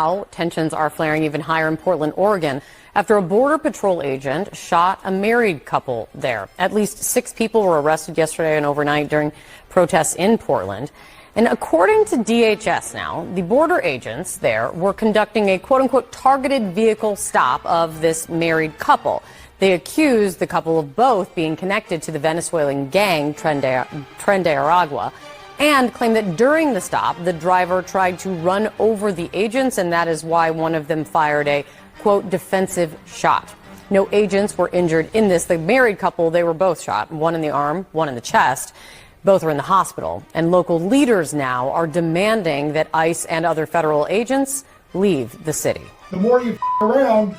now tensions are flaring even higher in Portland, Oregon, after a Border Patrol agent shot a married couple there. At least 6 people were arrested yesterday and overnight during protests in Portland. And according to DHS now, the border agents there were conducting a quote-unquote targeted vehicle stop of this married couple. They accused the couple of both being connected to the Venezuelan gang Tren de Aragua and claimed that during the stop, the driver tried to run over the agents, and that is why one of them fired a, quote, defensive shot. No agents were injured in this. The married couple, they were both shot, one in the arm, one in the chest. Both are in the hospital, and local leaders now are demanding that ICE and other federal agents leave the city. The more you around,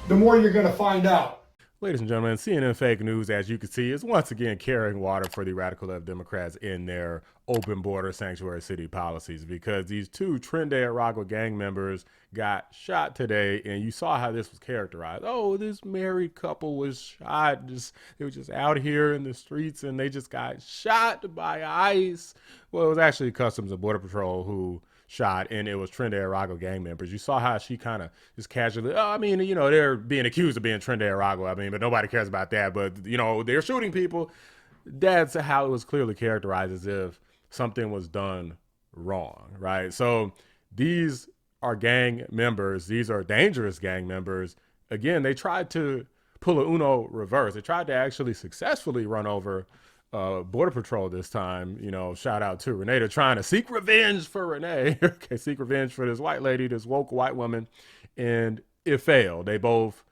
the more you're going to find out. Ladies and gentlemen, CNN Fake News, as you can see, is once again carrying water for the radical left Democrats in their open border sanctuary city policies, because these 2 Tren de Aragua gang members got shot today, and you saw how this was characterized. Oh, this married couple was shot. They were just out here in the streets, and they just got shot by ICE. Well, it was actually Customs and Border Patrol who shot, and it was Tren de Aragua gang members. You saw how she kind of just casually, oh, I mean, you know, they're being accused of being Tren de Aragua. I mean, but nobody cares about that. But, you know, they're shooting people. That's how it was clearly characterized, as if something was done wrong, right? So these are gang members. These are dangerous gang members. Again, they tried to pull a Uno reverse. They tried to actually successfully run over Border Patrol this time. You know, shout out to Renee. They're trying to seek revenge for Renee. Okay, seek revenge for this white lady, this woke white woman, and it failed. They both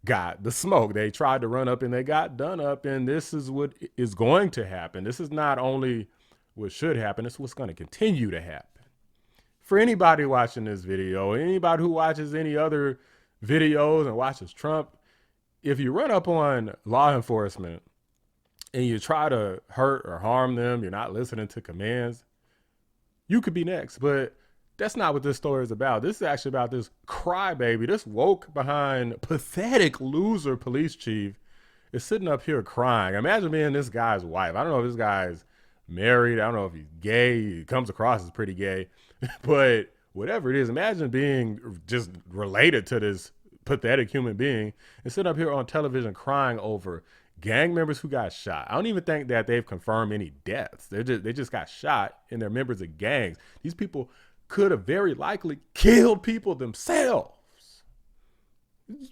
got the smoke. They tried to run up and they got done up, and this is what is going to happen. This is not only what should happen, it's what's going to continue to happen. For anybody watching this video, anybody who watches any other videos and watches Trump, if you run up on law enforcement and you try to hurt or harm them, you're not listening to commands, you could be next. But that's not what this story is about. This is actually about this crybaby, this woke behind pathetic loser police chief is sitting up here crying. Imagine being this guy's wife. I don't know if this guy's married. I don't know if he's gay. He comes across as pretty gay. But whatever it is, imagine being just related to this pathetic human being and sitting up here on television crying over gang members who got shot. I don't even think that they've confirmed any deaths. They just got shot, and they're members of gangs. These people could have very likely killed people themselves.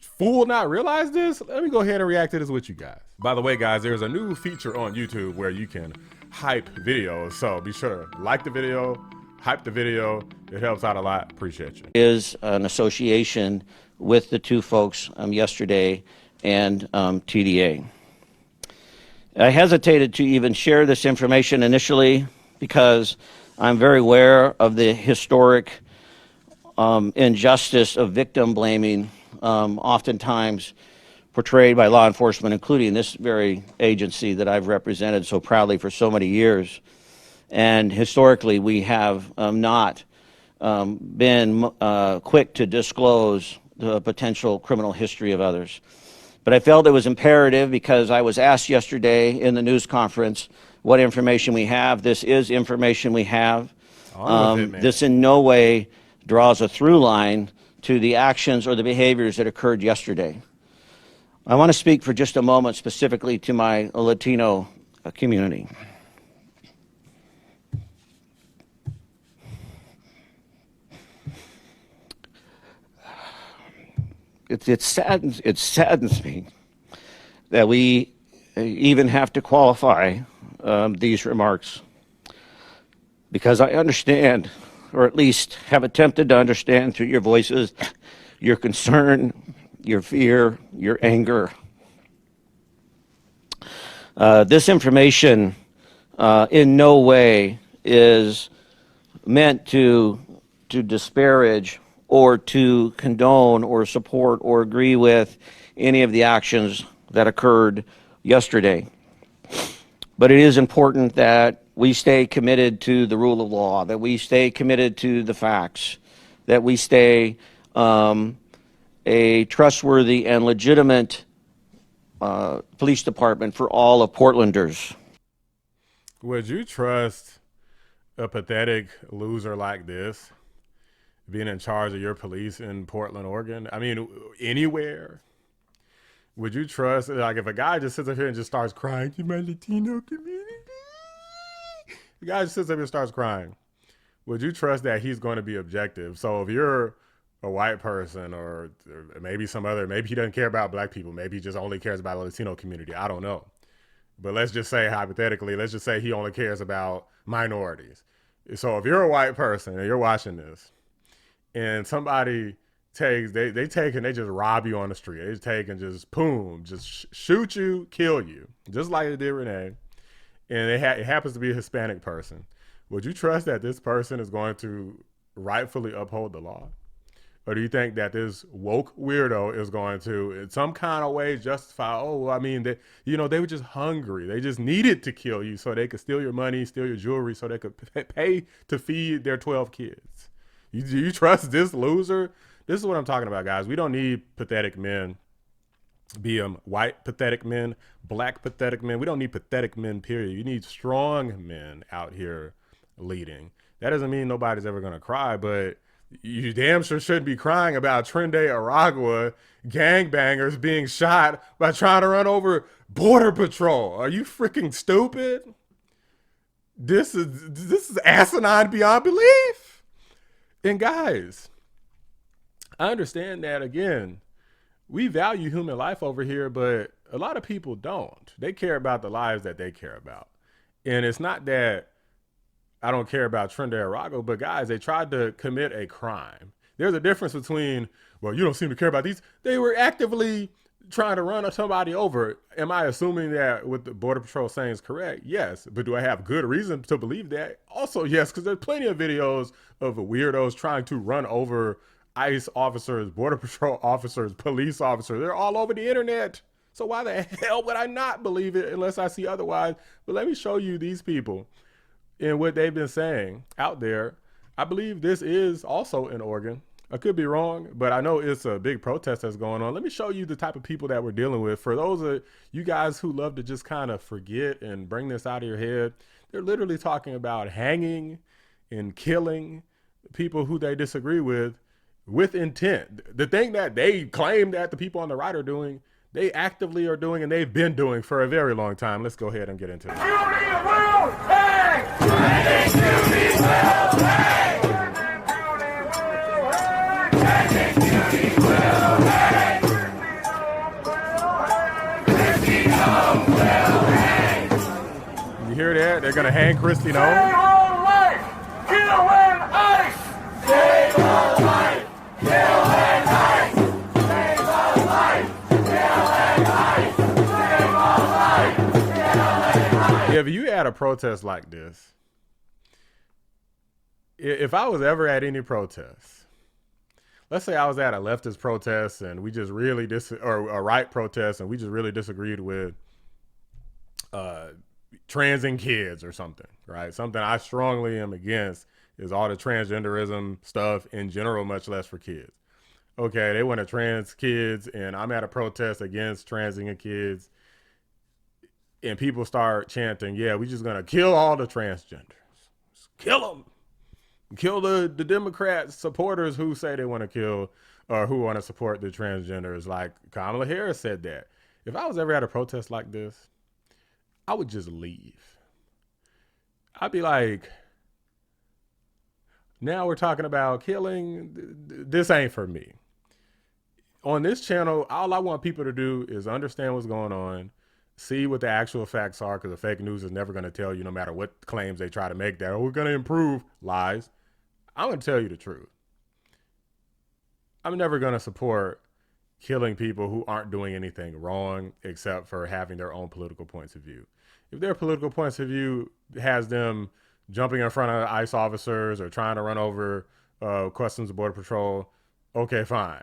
Fool not realize this? Let me go ahead and react to this with you guys. By the way, guys, there's a new feature on YouTube where you can hype videos. So be sure to like the video, hype the video. It helps out a lot. Appreciate you. Is an association with the 2 folks yesterday and TDA. I hesitated to even share this information initially because I'm very aware of the historic injustice of victim blaming, oftentimes portrayed by law enforcement, including this very agency that I've represented so proudly for so many years. And historically, we have not been quick to disclose the potential criminal history of others. But I felt it was imperative because I was asked yesterday in the news conference what information we have. This is information we have. This in no way draws a through line to the actions or the behaviors that occurred yesterday. I want to speak for just a moment specifically to my Latino community. It saddens me that we even have to qualify these remarks, because I understand, or at least have attempted to understand through your voices, your concern, your fear, your anger. This information in no way is meant to disparage or to condone or support or agree with any of the actions that occurred yesterday. But it is important that we stay committed to the rule of law, that we stay committed to the facts, that we stay a trustworthy and legitimate police department for all of Portlanders. Would you trust a pathetic loser like this? being in charge of your police in Portland, Oregon? I mean, anywhere? Would you trust, like, if a guy just sits up here and just starts crying to my Latino community? The guy just sits up here and starts crying. Would you trust that he's going to be objective? So if you're a white person or maybe some other, maybe he doesn't care about black people. Maybe he just only cares about the Latino community. I don't know. But let's just say hypothetically, let's just say he only cares about minorities. So if you're a white person and you're watching this and somebody takes, they take and they just rob you on the street. They just take and just boom, just shoot you, kill you, just like they did Renee. And it happens to be a Hispanic person. Would you trust that this person is going to rightfully uphold the law? Or do you think that this woke weirdo is going to, in some kind of way, justify, oh, well, I mean, they were just hungry. They just needed to kill you so they could steal your money, steal your jewelry, so they could pay to feed their 12 kids. Do you trust this loser? This is what I'm talking about, guys. We don't need pathetic men, be them white pathetic men, black pathetic men. We don't need pathetic men, period. You need strong men out here leading. That doesn't mean nobody's ever going to cry, but you damn sure shouldn't be crying about Tren de Aragua gangbangers being shot by trying to run over Border Patrol. Are you freaking stupid? This is asinine beyond belief. And guys, I understand that, again, we value human life over here, but a lot of people don't. They care about the lives that they care about. And it's not that I don't care about Tren de Aragua, but guys, they tried to commit a crime. There's a difference between, well, you don't seem to care about these. They were actively trying to run somebody over. Am I assuming that what the Border Patrol saying is correct? Yes. But do I have good reason to believe that? Also, yes, because there's plenty of videos of weirdos trying to run over ICE officers, Border Patrol officers, police officers. They're all over the internet. So why the hell would I not believe it unless I see otherwise? But let me show you these people and what they've been saying out there. I believe this is also in Oregon. I could be wrong, but I know it's a big protest that's going on. Let me show you the type of people that we're dealing with. For those of you guys who love to just kind of forget and bring this out of your head, they're literally talking about hanging and killing people who they disagree with intent. The thing that they claim that the people on the right are doing, they actively are doing and they've been doing for a very long time. Let's go ahead and get into it. You hear that? They're going to hang Christy Nolan. Save our life! Kill and ice! Save our life! Kill and ice! Save our life! Kill and ice! Save our life! Kill and ice! If you had a protest like this, if I was ever at any protest, let's say I was at a leftist protest and we just really or a right protest and we just really disagreed with trans and kids or something, right? Something I strongly am against is all the transgenderism stuff in general, much less for kids. Okay, they want to trans kids and I'm at a protest against transing and kids and people start chanting, yeah, we just going to kill all the transgenders. Just kill them. Kill the Democrat supporters who say they want to kill or who want to support the transgenders. Like Kamala Harris said that. If I was ever at a protest like this, I would just leave. I'd be like, now we're talking about killing. This ain't for me. On this channel, all I want people to do is understand what's going on, see what the actual facts are, because the fake news is never going to tell you, no matter what claims they try to make, that, oh, we're going to improve. Lies. I'm going to tell you the truth. I'm never going to support killing people who aren't doing anything wrong except for having their own political points of view. If their political points of view has them jumping in front of ICE officers or trying to run over Customs and Border Patrol, okay, fine.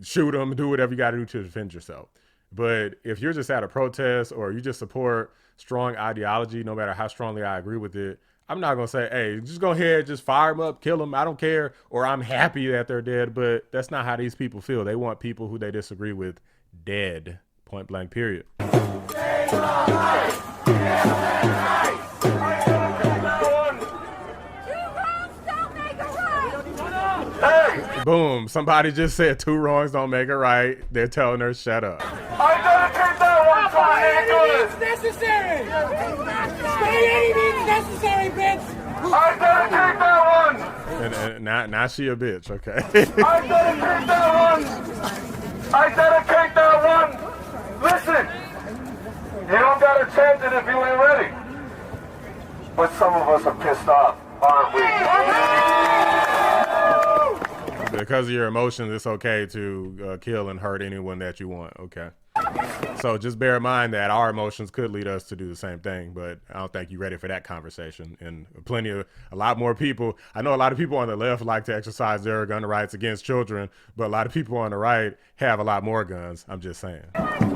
Shoot them, do whatever you got to do to defend yourself. But if you're just at a protest or you just support strong ideology, no matter how strongly I agree with it, I'm not going to say, hey, just go ahead, just fire them up, kill them. I don't care. Or I'm happy that they're dead. But that's not how these people feel. They want people who they disagree with dead. Point blank, period. Boom. Somebody just said 2 wrongs don't make it right. They're telling her shut up. I dedicate that one to any good. Necessary! By any means necessary, bitch! I dedicate that one. And now she a bitch, okay? I dedicate that one. I dedicate that one. Listen, you don't gotta chant it if you ain't ready. But some of us are pissed off, aren't we? Because of your emotions, it's okay to kill and hurt anyone that you want, okay? So just bear in mind that our emotions could lead us to do the same thing, but I don't think you're ready for that conversation. And a lot more people, I know a lot of people on the left like to exercise their gun rights against children, but a lot of people on the right have a lot more guns. I'm just saying. Tell them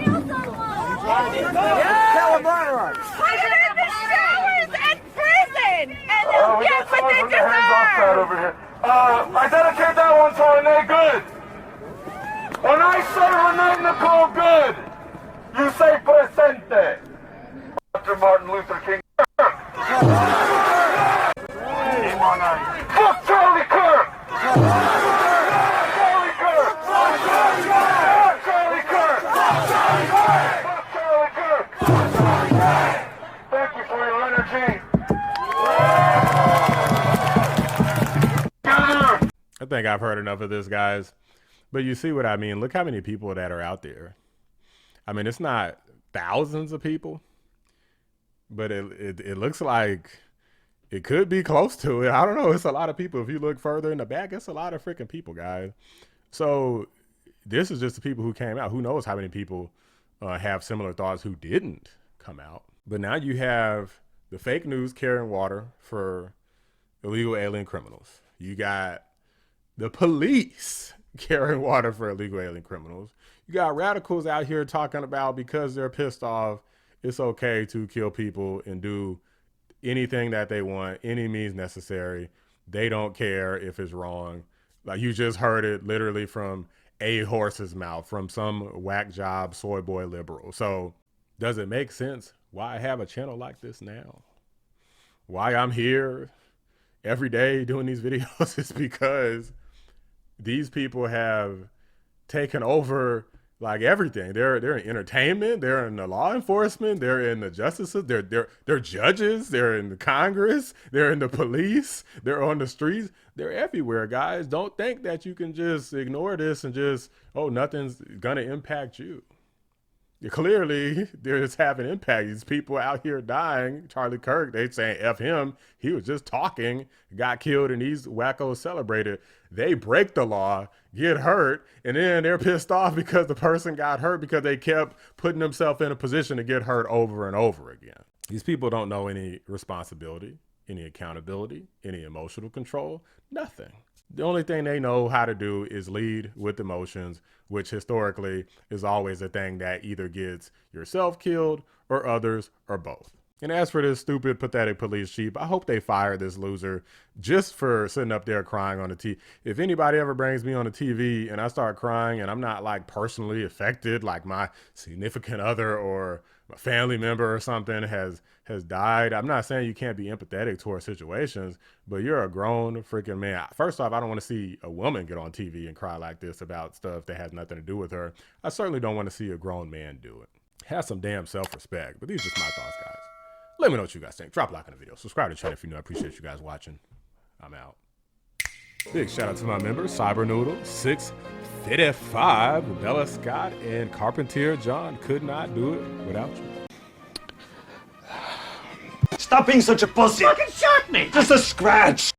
right. Put it in the showers at prison, and you'll We get got what someone they from the hands-off crowd deserve. over here. I dedicate that one to Renee Good. When I say Renee Nicole Good, you say presente. Dr. Martin Luther King. Fuck Charlie Kirk! Charlie Kirk! Fuck Charlie Kirk! Fuck Charlie Kirk! Thank you for your energy. I think I've heard enough of this, guys. But you see what I mean? Look how many people that are out there. I mean, it's not thousands of people, but it looks like it could be close to it. I don't know. It's a lot of people. If you look further in the back, it's a lot of freaking people, guys. So this is just the people who came out. Who knows how many people have similar thoughts who didn't come out. But now you have the fake news carrying water for illegal alien criminals. You got the police carrying water for illegal alien criminals. You got radicals out here talking about because they're pissed off, it's okay to kill people and do anything that they want, any means necessary. They don't care if it's wrong. Like you just heard it literally from a horse's mouth, from some whack job soy boy liberal. So does it make sense why I have a channel like this now? Why I'm here every day doing these videos is because these people have taken over like everything. They're in entertainment, they're in the law enforcement, they're in the justices, they're judges, they're in the Congress, they're in the police, they're on the streets, they're everywhere, guys. Don't think that you can just ignore this and just, oh, nothing's gonna impact you. Clearly, they're just having impact. These people out here dying. Charlie Kirk, they saying F him. He was just talking, got killed, and these wackos celebrated. They break the law, get hurt, and then they're pissed off because the person got hurt because they kept putting themselves in a position to get hurt over and over again. These people don't know any responsibility, any accountability, any emotional control, nothing. The only thing they know how to do is lead with emotions, which historically is always a thing that either gets yourself killed or others or both. And as for this stupid, pathetic police chief, I hope they fire this loser just for sitting up there crying on the TV. If anybody ever brings me on the TV and I start crying and I'm not like personally affected, like my significant other or a family member or something has died, I'm not saying you can't be empathetic towards situations, but you're a grown freaking man. First off, I don't want to see a woman get on TV and cry like this about stuff that has nothing to do with her. I certainly don't want to see a grown man do it. Have some damn self-respect. But these are just my thoughts, guys. Let me know what you guys think. Drop a like on the video. Subscribe to the channel if you're new. I appreciate you guys watching. I'm out. Big shout out to my members, Cybernoodle, 655, Bella Scott, and Carpentier John. Could not do it without you. Stop being such a pussy! Fucking shot me! Just a scratch!